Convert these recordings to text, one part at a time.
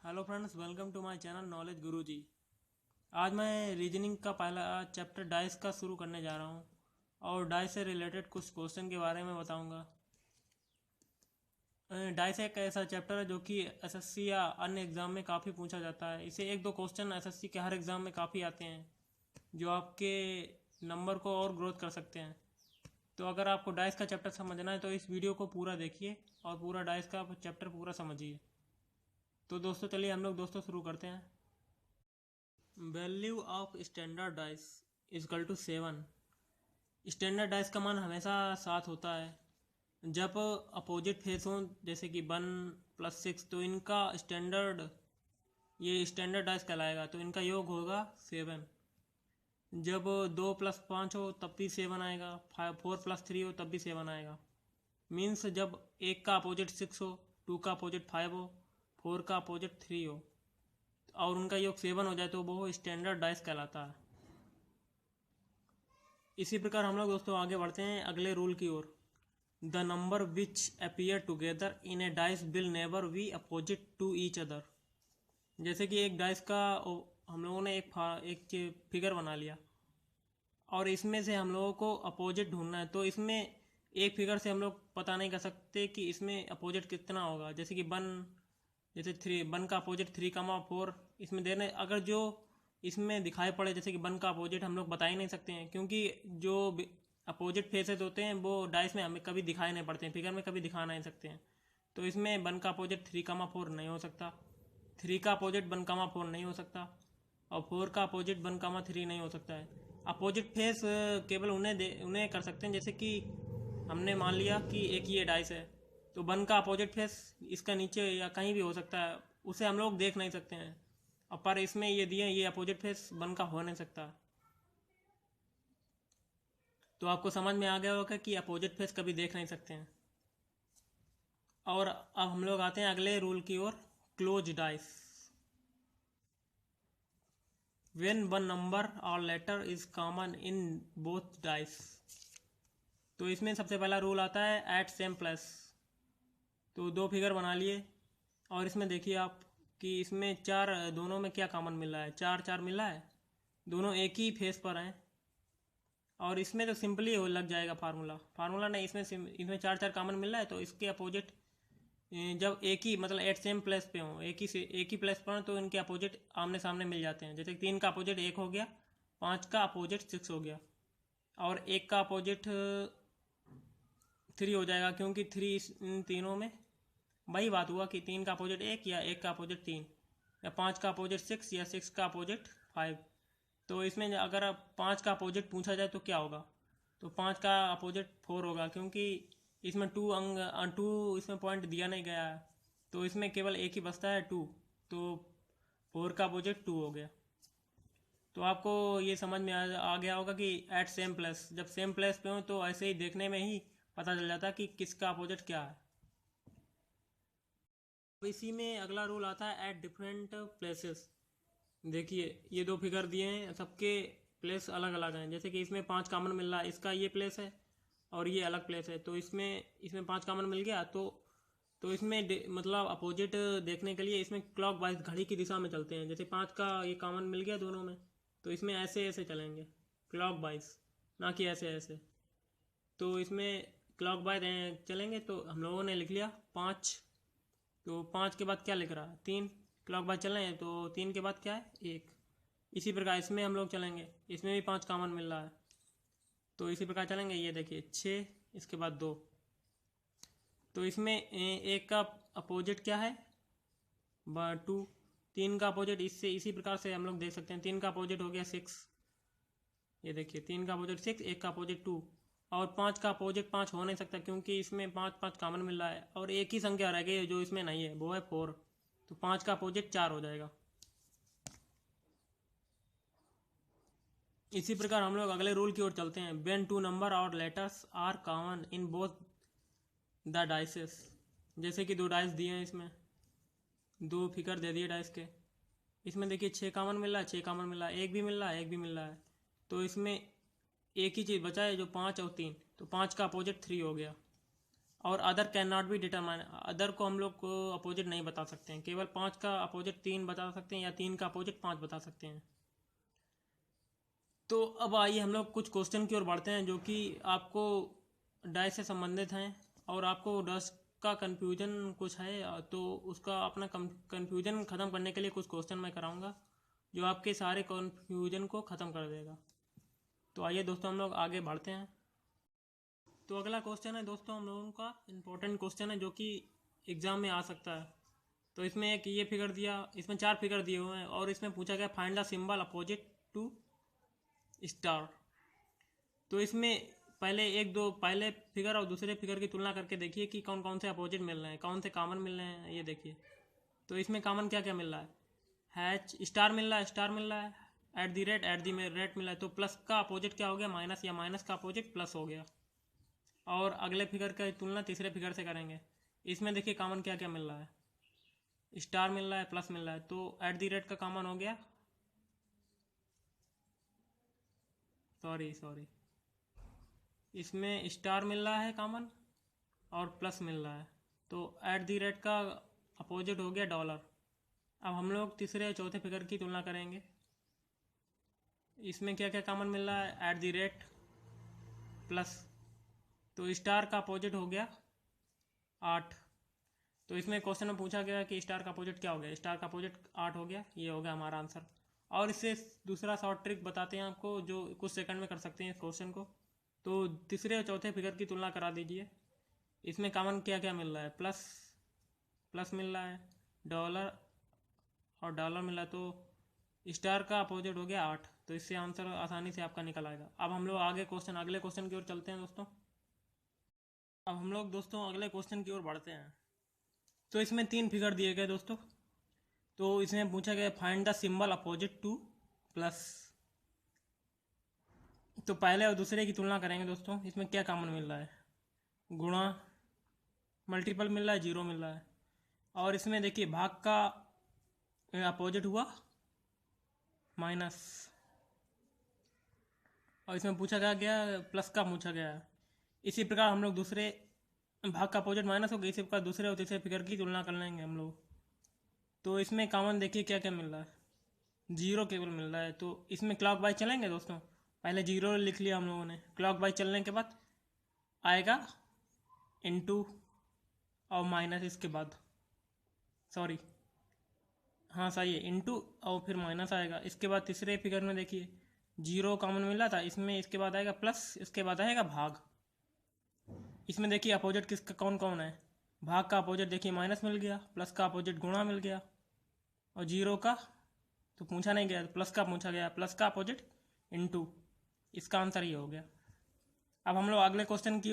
Hello friends, welcome to my channel knowledge Guruji. आज मैं reasoning का पहला चैप्टर डाइस का शुरू करने जा रहा हूँ और डाइस से रिलेटेड कुछ क्वेश्चन के बारे में बताऊँगा। डाइस एक ऐसा चैप्टर है जो कि एसएससी या अन्य एग्ज़ाम में काफ़ी पूछा जाता है। इसे एक दो क्वेश्चन एसएससी के हर एग्ज़ाम में काफ़ी आते हैं जो आपके नंबर को और ग्रोथ कर सकते हैं। तो अगर आपको डाइस का चैप्टर समझना है तो इस वीडियो को पूरा देखिए और पूरा डाइस का चैप्टर पूरा समझिए। तो दोस्तों चलिए हम लोग शुरू करते हैं। Value of standard dice is equal to 7। Standard dice का मान हमेशा 7 होता है जब अपोजिट फेस हों, जैसे कि 1 + 6, तो इनका ये स्टैंडर्ड डाइस कहलाएगा, तो इनका योग होगा 7। जब 2 + 5 हो तब भी 7 आएगा, 4 + 3 हो तब भी 7 आएगा। मीन्स जब एक का अपोजिट 6 हो, 2 का अपोजिट 5 हो, 4 का अपोजिट 3 हो और उनका योग 7 हो जाए तो वो स्टैंडर्ड डाइस कहलाता है। इसी प्रकार हम लोग दोस्तों आगे बढ़ते हैं अगले रूल की ओर। The number which appear together in a dice will never be opposite to each other. जैसे कि एक डाइस का हम लोगों ने एक फिगर बना लिया और इसमें से हम लोगों को अपोजिट ढूंढना है, तो इसमें एक फिगर से हम लोग पता नहीं कर सकते कि इसमें अपोजिट कितना होगा। जैसे कि 1 का अपोजिट 3, 4 इसमें देने, अगर जो इसमें दिखाई पड़े जैसे कि 1 का अपोजिट हम लोग बता ही नहीं सकते हैं, क्योंकि जो अपोजिट फेसेस होते हैं वो डाइस में हमें कभी दिखाई नहीं पड़ते हैं, फिगर में कभी दिखा नहीं सकते हैं। तो इसमें 1 का अपोजिट 3, 4 नहीं हो सकता, 3 का अपोजिट 1, 4 नहीं हो सकता और 4 का अपोजिट 1, 3 नहीं हो सकता है। अपोजिट फेस केवल उन्हें कर सकते हैं, जैसे कि हमने मान लिया कि एक ये डाइस है तो 1 का अपोजिट फेस इसका नीचे या कहीं भी हो सकता है, उसे हम लोग देख नहीं सकते हैं। और पर इसमें ये दिए ये अपोजिट फेस 1 का हो नहीं सकता। तो आपको समझ में आ गया होगा कि अपोजिट फेस कभी देख नहीं सकते हैं। और अब हम लोग आते हैं अगले रूल की ओर, close dice. When one number और letter is common in both dice. तो इसमें सबसे पहला रूल आता है एट सेम प्लस। तो दो फिगर बना लिए और इसमें देखिए आप कि इसमें चार, दोनों में क्या कॉमन मिल रहा है, 4 4 मिल रहा है, दोनों एक ही फेस पर हैं। और इसमें तो सिंपली हो लग जाएगा फार्मूला नहीं, इसमें 4 4 कॉमन मिल रहा है, तो इसके अपोजिट जब एक ही मतलब एट सेम प्लेस पे हों, एक ही प्लेस पर, तो इनके अपोजिट आमने सामने मिल जाते हैं। जैसे 3 का अपोजिट 1 हो गया, 5 का अपोजिट 6 हो गया और 1 का अपोजिट 3 हो जाएगा, क्योंकि 3 इन तीनों में वही बात हुआ कि 3 का अपोजिट 1 या 1 का अपोजिट 3 या 5 का अपोजिट 6 या 6 का अपोजिट 5। तो इसमें अगर 5 का अपोजिट पूछा जाए तो क्या होगा, तो 5 का अपोजिट 4 होगा, क्योंकि इसमें टू इसमें पॉइंट दिया नहीं गया है, तो इसमें केवल एक ही बचता है 2। तो 4 का अपोजिट 2 हो गया। तो आपको ये समझ में आ गया होगा कि एट सेम प्लेस, जब सेम प्लेस पे हो तो ऐसे ही देखने में ही पता चल जाता है कि किसका अपोजिट क्या है। अब इसी में अगला रूल आता है एट डिफरेंट प्लेसेस। देखिए ये दो फिगर दिए हैं, सबके प्लेस अलग अलग हैं। जैसे कि इसमें 5 कॉमन मिल रहा है, इसका ये प्लेस है और ये अलग प्लेस है, तो इसमें 5 कॉमन मिल गया। तो इसमें मतलब अपोजिट देखने के लिए इसमें क्लॉक वाइज घड़ी की दिशा में चलते हैं। जैसे 5 का ये कॉमन मिल गया दोनों में, तो इसमें ऐसे ऐसे चलेंगे क्लॉक वाइज, ना कि ऐसे ऐसे। तो इसमें क्लॉक वाइज चलेंगे, तो हम लोगों ने लिख लिया 5। तो 5 के बाद क्या लिख रहा है, 3। क्लॉक वाइज चल रहे हैं, तो 3 के बाद क्या है, 1। इसी प्रकार इसमें हम लोग चलेंगे, इसमें भी 5 कॉमन मिल रहा है, तो इसी प्रकार चलेंगे। ये देखिए 6, इसके बाद 2। तो इसमें एक का अपोजिट क्या है, 2। 3 का अपोजिट इसी प्रकार से हम लोग देख सकते हैं, 3 का अपोजिट हो गया 6। ये देखिए 3 का अपोजिट 6, 1 का अपोजिट 2 और 5 का अपोजिट 5 हो नहीं सकता, क्योंकि इसमें 5 5 कॉमन मिल रहा है और एक ही संख्या रह गई जो इसमें नहीं है, वो है 4। तो 5 का अपोजिट 4 हो जाएगा। इसी प्रकार हम लोग अगले रूल की ओर चलते हैं। व्हेन टू नंबर और letters are common in both the dices. जैसे कि दो डाइस दिए हैं, इसमें दो फिगर दे दिए डाइस के, इसमें देखिए 6 कॉमन मिल रहा है, 6 कॉमन मिल रहा है, एक भी मिल रहा है, एक भी मिल रहा है। तो इसमें एक ही चीज़ बचा है जो 5 और 3, तो 5 का अपोजिट 3 हो गया और other can not be determine, other को हम लोग को अपोजिट नहीं बता सकते हैं, केवल 5 का अपोजिट 3 बता सकते हैं या 3 का अपोजिट 5 बता सकते हैं। तो अब आइए हम लोग कुछ क्वेश्चन की ओर बढ़ते हैं जो कि आपको डाइस से संबंधित हैं और आपको डाइस का कन्फ्यूजन कुछ है तो उसका अपना कन्फ्यूजन ख़त्म करने के लिए कुछ क्वेश्चन मैं कराऊंगा जो आपके सारे कन्फ्यूजन को ख़त्म कर देगा। तो आइए दोस्तों हम लोग आगे बढ़ते हैं। तो अगला क्वेश्चन है दोस्तों हम लोगों का इम्पोर्टेंट क्वेश्चन है जो कि एग्ज़ाम में आ सकता है। तो इसमें एक ये फिगर दिया, इसमें 4 फिगर दिए हुए हैं और इसमें पूछा गया find the symbol opposite to star. तो इसमें पहले फिगर और दूसरे फिगर की तुलना करके देखिए कि कौन कौन से अपोजिट मिल रहे हैं, कौन से कॉमन मिल रहे हैं, ये देखिए। तो इसमें कॉमन क्या क्या मिल रहा है, हैच स्टार मिल रहा है, एट द रेट मिल रहा है। तो प्लस का अपोजिट क्या हो गया, माइनस, या माइनस का अपोजिट प्लस हो गया। और अगले फिगर की तुलना तीसरे फिगर से करेंगे। इसमें देखिए कॉमन क्या क्या मिल रहा है, स्टार मिल रहा है, प्लस मिल रहा है। तो एट द रेट का कॉमन हो गया, सॉरी इसमें स्टार मिल रहा है कॉमन और प्लस मिल रहा है। तो एट द रेट का अपोजिट हो गया डॉलर। अब हम लोग तीसरे और चौथे फिगर की तुलना करेंगे। इसमें क्या क्या कॉमन मिल रहा है, एट द रेट प्लस, तो स्टार का अपोजिट हो गया 8। तो इसमें क्वेश्चन में पूछा गया कि स्टार का अपोजिट क्या हो गया, स्टार का अपोजिट 8 हो गया, ये हो गया हमारा आंसर। और इससे दूसरा शॉर्ट ट्रिक बताते हैं आपको जो कुछ सेकंड में कर सकते हैं इस क्वेश्चन को। तो तीसरे और चौथे फिगर की तुलना करा दीजिए। इसमें कॉमन क्या क्या मिल रहा है, प्लस मिल रहा है, डॉलर और डॉलर मिल रहा है। तो स्टार का अपोजिट हो गया 8। तो इससे आंसर आसानी से आपका निकल आएगा। अब हम लोग अगले क्वेश्चन की ओर चलते हैं दोस्तों। अब हम लोग दोस्तों अगले क्वेश्चन की ओर बढ़ते हैं। तो इसमें 3 फिगर दिए गए दोस्तों। तो इसमें पूछा गया find the symbol opposite two plus. तो पहले और दूसरे की तुलना करेंगे दोस्तों। इसमें क्या कॉमन मिल रहा है, गुणा, मल्टीपल मिल रहा है, जीरो मिल रहा है। और इसमें देखिए भाग का अपोजिट हुआ माइनस। और इसमें पूछा गया प्लस का पूछा गया है। इसी प्रकार हम लोग दूसरे भाग का अपोजिट माइनस हो गया, इसी प्रकार दूसरे और तीसरे फिगर की तुलना कर लेंगे हम लोग। तो इसमें कॉमन देखिए क्या क्या मिल रहा है, जीरो केवल मिल रहा है। तो इसमें क्लॉक वाइज चलेंगे दोस्तों। पहले जीरो लिख लिया हम लोगों ने, क्लॉक वाइज चलने के बाद आएगा इनटू और माइनस, इसके बाद सॉरी हाँ सही है, इनटू और फिर माइनस आएगा। इसके बाद तीसरे फिगर में देखिए जीरो कॉमन मिला था, इसमें इसके बाद आएगा प्लस, इसके बाद आएगा भाग। इसमें देखिए अपोजिट किसका कौन कौन है, भाग का अपोजिट देखिए माइनस मिल गया, प्लस का अपोजिट गुणा मिल गया, और जीरो का तो पूछा नहीं गया, प्लस का पूछा गया, प्लस का अपोजिट इनटू। इसका आंसर ये हो गया। अब हम लोग अगले क्वेश्चन की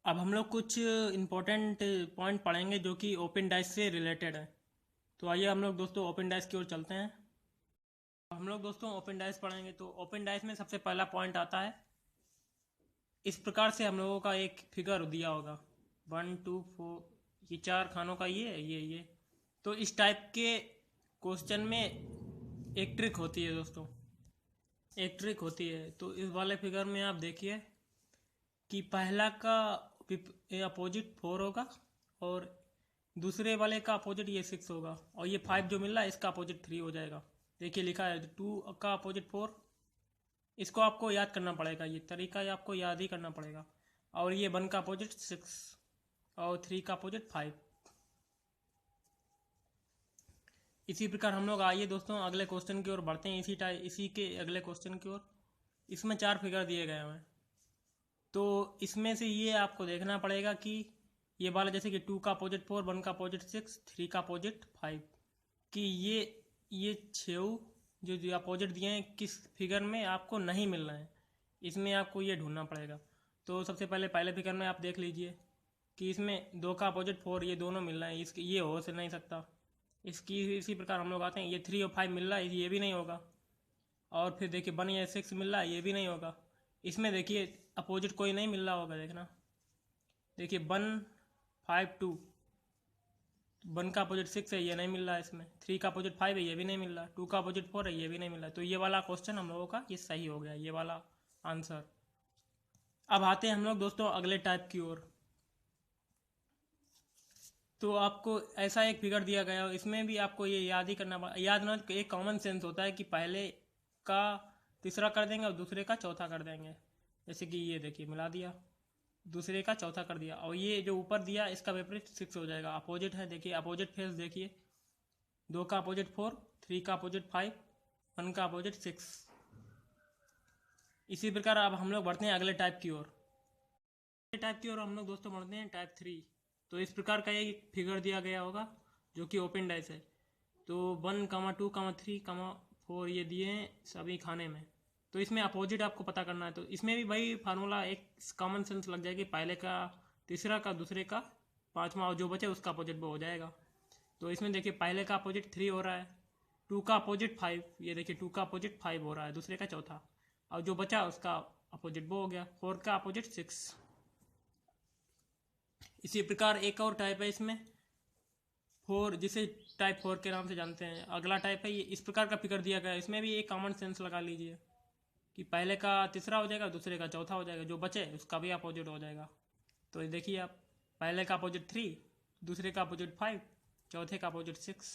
अब हम लोग कुछ इम्पोर्टेंट पॉइंट पढ़ेंगे जो कि ओपन डाइस से रिलेटेड है। तो आइए हम लोग दोस्तों ओपन डाइस की ओर चलते हैं। हम लोग दोस्तों ओपन डाइस पढ़ेंगे। तो ओपन डाइस में सबसे पहला पॉइंट आता है, इस प्रकार से हम लोगों का एक फिगर दिया होगा 1 2 4, ये 4 खानों का ये। तो इस टाइप के क्वेश्चन में एक ट्रिक होती है दोस्तों, एक ट्रिक होती है। तो इस वाले फिगर में आप देखिए कि पहला का अपोजिट 4 होगा और दूसरे वाले का अपोजिट ये 6 होगा, और ये 5 जो मिल रहा है इसका अपोजिट 3 हो जाएगा। देखिए लिखा है 2 का अपोजिट 4, इसको आपको याद करना पड़ेगा, ये तरीका आपको याद ही करना पड़ेगा। और ये 1 का अपोजिट 6 और 3 का अपोजिट 5। इसी प्रकार हम लोग आइए दोस्तों अगले क्वेश्चन की ओर बढ़ते हैं। इसी के अगले क्वेश्चन की ओर। इसमें 4 फिगर दिए गए हैं। तो इसमें से ये आपको देखना पड़ेगा कि ये वाला जैसे कि 2 का अपोजिट 4, 1 का अपोजिट 6, 3 का अपोजिट 5, कि ये 6 जो अपोजिट दिए हैं किस फिगर में आपको नहीं मिल रहे हैं, इसमें आपको ये ढूंढना पड़ेगा। तो सबसे पहले फिगर में आप देख लीजिए कि इसमें 2 का अपोजिट 4 ये दोनों मिल रहे हैं, इसकी ये हो से नहीं सकता। इसकी इसी प्रकार हम लोग आते हैं, ये 3 और 5 मिल रहा है, ये भी नहीं होगा। और फिर देखिए 1 या 6 मिल रहा है, ये भी नहीं होगा। इसमें देखिए अपोजिट कोई नहीं मिल रहा होगा, देखना देखिए 1 5 2, 1 का अपोजिट 6 है, ये नहीं मिल रहा है। इसमें 3 का अपोजिट 5 है, ये भी नहीं मिल रहा। 2 का अपोजिट 4 है, ये भी नहीं मिल रहा। तो ये वाला क्वेश्चन हम लोगों का ये सही हो गया, ये वाला आंसर। अब आते हैं हम लोग दोस्तों अगले टाइप की ओर। तो आपको ऐसा एक फिगर दिया गया हो, इसमें भी आपको ये याद ही करना याद ना, एक कॉमन सेंस होता है कि पहले का तीसरा कर देंगे और दूसरे का चौथा कर देंगे। जैसे कि ये देखिए मिला दिया, दूसरे का चौथा कर दिया, और ये जो ऊपर दिया इसका विपरीत 6 हो जाएगा। अपोजिट है, देखिए अपोजिट फेस देखिए, 2 का अपोजिट 4, 3 का अपोजिट 5, 1 का अपोजिट 6। इसी प्रकार अब हम लोग बढ़ते हैं अगले टाइप की ओर। अगले टाइप की ओर हम लोग दोस्तों बढ़ते हैं टाइप 3। तो इस प्रकार का एक फिगर दिया गया होगा जो कि ओपन डाइस है। तो 1, 2, 3, 4 ये दिए हैं सभी खाने में। तो इसमें अपोजिट आपको पता करना है। तो इसमें भी वही फार्मूला, एक कॉमन सेंस लग जाएगी, पहले का तीसरा का दूसरे का पांचवा, और जो बचे उसका अपोजिट वो हो जाएगा। तो इसमें देखिए पहले का अपोजिट 3 हो रहा है, 2 का अपोजिट 5, ये देखिए 2 का अपोजिट 5 हो रहा है, दूसरे का चौथा, और जो बचा उसका अपोजिट वो हो गया, 4 का अपोजिट 6। इसी प्रकार एक और टाइप है इसमें 4, जिसे टाइप 4 के नाम से जानते हैं। अगला टाइप है ये, इस प्रकार का फिगर दिया गया है, इसमें भी एक कॉमन सेंस लगा लीजिए कि पहले का तीसरा हो जाएगा, दूसरे का चौथा हो जाएगा, जो बचे उसका भी अपोजिट हो जाएगा। तो ये देखिए आप, पहले का अपोजिट 3, दूसरे का अपोजिट 5, चौथे का अपोजिट 6।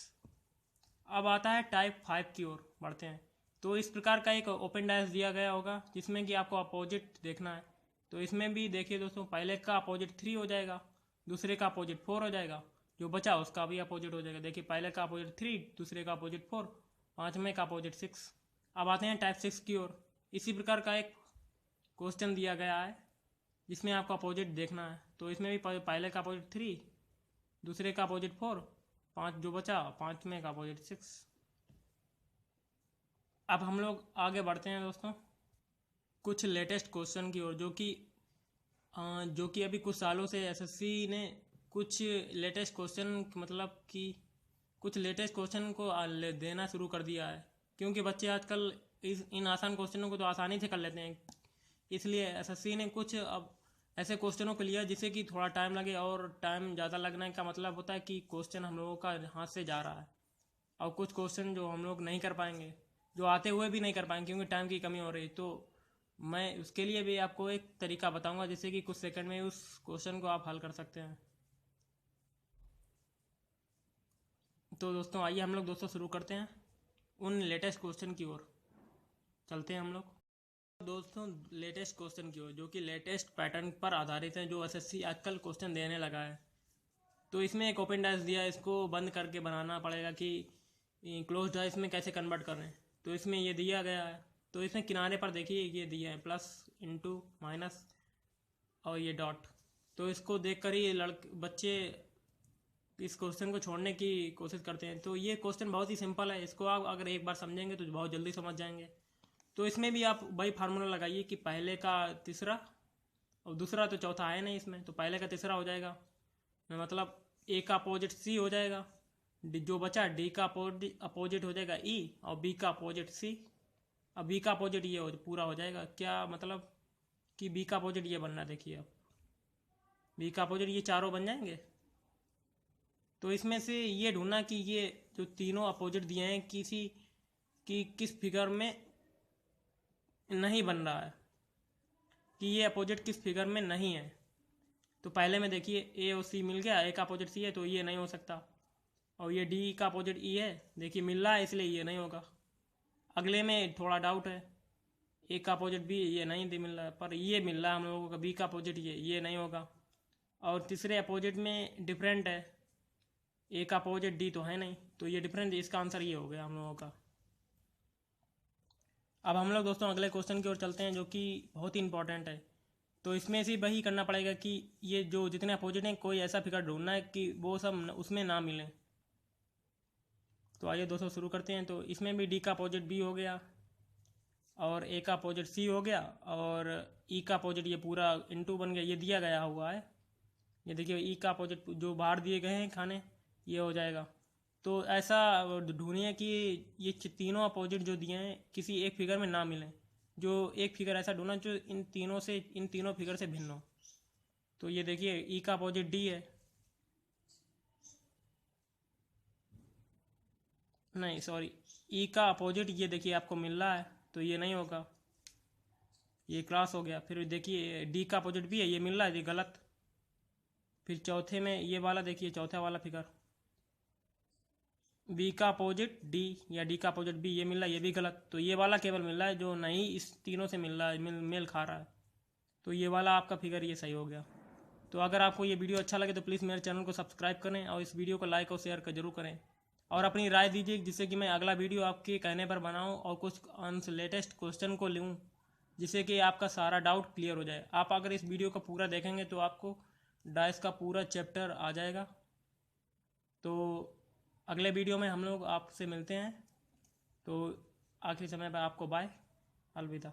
अब आता है टाइप 5 की ओर बढ़ते हैं। तो इस प्रकार का एक ओपन डायस दिया गया होगा जिसमें कि आपको अपोजिट देखना है। तो इसमें भी देखिए दोस्तों, पहले का अपोजिट 3 हो जाएगा, दूसरे का अपोजिट 4 हो जाएगा, जो बचा उसका भी अपोजिट हो जाएगा। देखिए पहले का अपोजिट 3, दूसरे का अपोजिट 4, पाँचवें का अपोजिट 6। अब आते हैं टाइप 6 की ओर। इसी प्रकार का एक क्वेश्चन दिया गया है जिसमें आपको अपोजिट देखना है। तो इसमें भी पहले का अपोजिट 3, दूसरे का अपोजिट 4, पाँच जो बचा, पाँचवें का अपोजिट 6। अब हम लोग आगे बढ़ते हैं दोस्तों कुछ लेटेस्ट क्वेश्चन की ओर, जो कि अभी कुछ सालों से एसएससी ने कुछ लेटेस्ट क्वेश्चन, मतलब कि कुछ लेटेस्ट क्वेश्चन को देना शुरू कर दिया है। क्योंकि बच्चे आजकल इन आसान क्वेश्चनों को तो आसानी से कर लेते हैं, इसलिए एसएससी ने कुछ अब ऐसे क्वेश्चनों को लिया जिससे कि थोड़ा टाइम लगे, और टाइम ज़्यादा लगने का मतलब होता है कि क्वेश्चन हम लोगों का हाथ से जा रहा है, और कुछ क्वेश्चन जो हम लोग नहीं कर पाएंगे, जो आते हुए भी नहीं कर पाएंगे क्योंकि टाइम की कमी हो रही। तो मैं उसके लिए भी आपको एक तरीका बताऊंगा जिससे कि कुछ सेकंड में उस क्वेश्चन को आप हल कर सकते हैं। तो दोस्तों आइए हम लोग दोस्तों शुरू करते हैं उन लेटेस्ट क्वेश्चन की ओर चलते हैं हम लोग दोस्तों लेटेस्ट क्वेश्चन की ओर, जो कि लेटेस्ट पैटर्न पर आधारित है, जो एसएससी आजकल क्वेश्चन देने लगा है। तो इसमें एक ओपन डाइस दिया है, इसको बंद करके बनाना पड़ेगा कि क्लोज डाइस में कैसे कन्वर्ट कर रहे हैं। तो इसमें ये दिया गया है। तो इसमें किनारे पर देखिए ये दिया है प्लस, इंटू, माइनस और ये डॉट। तो इसको देख कर ही बच्चे इस क्वेश्चन को छोड़ने की कोशिश करते हैं। तो ये क्वेश्चन बहुत ही सिंपल है, इसको आप अगर एक बार समझेंगे तो बहुत जल्दी समझ जाएंगे। तो इसमें भी आप वही फार्मूला लगाइए कि पहले का तीसरा, और दूसरा तो चौथा है नहीं इसमें, तो पहले का तीसरा हो जाएगा, मतलब ए का अपोजिट सी हो जाएगा, जो बचा डी का अपोजिट हो जाएगा ई, और बी का अपोजिट सी। अब बी का अपोजिट ये पूरा हो जाएगा, क्या मतलब कि बी का अपोजिट ये बनना, देखिए अब बी का अपोजिट ये चारों बन जाएंगे। तो इसमें से ये ढूंढना कि ये जो तीनों अपोजिट दिए हैं किस फिगर में नहीं बन रहा है, कि ये अपोजिट किस फिगर में नहीं है। तो पहले में देखिए ए और सी मिल गया, ए का अपोजिट सी है तो ये नहीं हो सकता, और ये डी का अपोजिट ई है, देखिए मिल रहा है इसलिए ये नहीं होगा। अगले में थोड़ा डाउट है, ए का अपोजिट बी, ये नहीं मिल रहा है, पर ये मिल रहा है हम लोगों को, बी का अपोजिट ये नहीं होगा। और तीसरे अपोजिट में डिफरेंट है, ए का अपोजिट डी तो है नहीं, तो ये डिफरेंट, इसका आंसर ये हो गया हम लोगों का। अब हम लोग दोस्तों अगले क्वेश्चन की ओर चलते हैं, जो कि बहुत ही इंपॉर्टेंट है। तो इसमें से वही करना पड़ेगा कि ये जो जितने अपोजिट हैं कोई ऐसा फिगर ढूंढना है कि वो सब उसमें ना मिले। तो आइए दोस्तों शुरू करते हैं। तो इसमें भी डी का अपोजिट बी हो गया, और ए का अपोजिट सी हो गया, और ई का अपोजिट ये पूरा इनटू बन गया, ये दिया गया हुआ है। ये देखिए ई का अपोजिट जो बाहर दिए गए हैं खाने, ये हो जाएगा। तो ऐसा ढूंढिए कि ये तीनों अपोजिट जो दिए हैं किसी एक फिगर में ना मिलें, जो एक फिगर ऐसा ढूंढना जो इन तीनों फिगर से भिन्न हो। तो ये देखिए ई का अपोजिट डी है, नहीं सॉरी, ई का अपोजिट ये देखिए आपको मिल रहा है, तो ये नहीं होगा। ये क्रॉस हो गया। फिर देखिए डी का अपोजिट बी है, ये मिल रहा है, ये गलत। फिर चौथे में ये वाला देखिए, चौथा वाला फिगर बी का अपोजिट डी या डी का अपोजिट बी, ये मिल रहा है, ये भी गलत। तो ये वाला केवल मिल रहा है जो नहीं इस तीनों से मिल रहा है, मेल खा रहा है। तो ये वाला आपका फिगर ये सही हो गया। तो अगर आपको ये वीडियो अच्छा लगे तो प्लीज़ मेरे चैनल को सब्सक्राइब करें और इस वीडियो को लाइक और शेयर कर जरूर करें, और अपनी राय दीजिए जिससे कि मैं अगला वीडियो आपके कहने पर बनाऊं और कुछ लेटेस्ट क्वेश्चन को लूँ, जिससे कि आपका सारा डाउट क्लियर हो जाए। आप अगर इस वीडियो को पूरा देखेंगे तो आपको डाइस का पूरा चैप्टर आ जाएगा। तो अगले वीडियो में हम लोग आपसे मिलते हैं। तो आखिरी समय पर आपको बाय, अलविदा।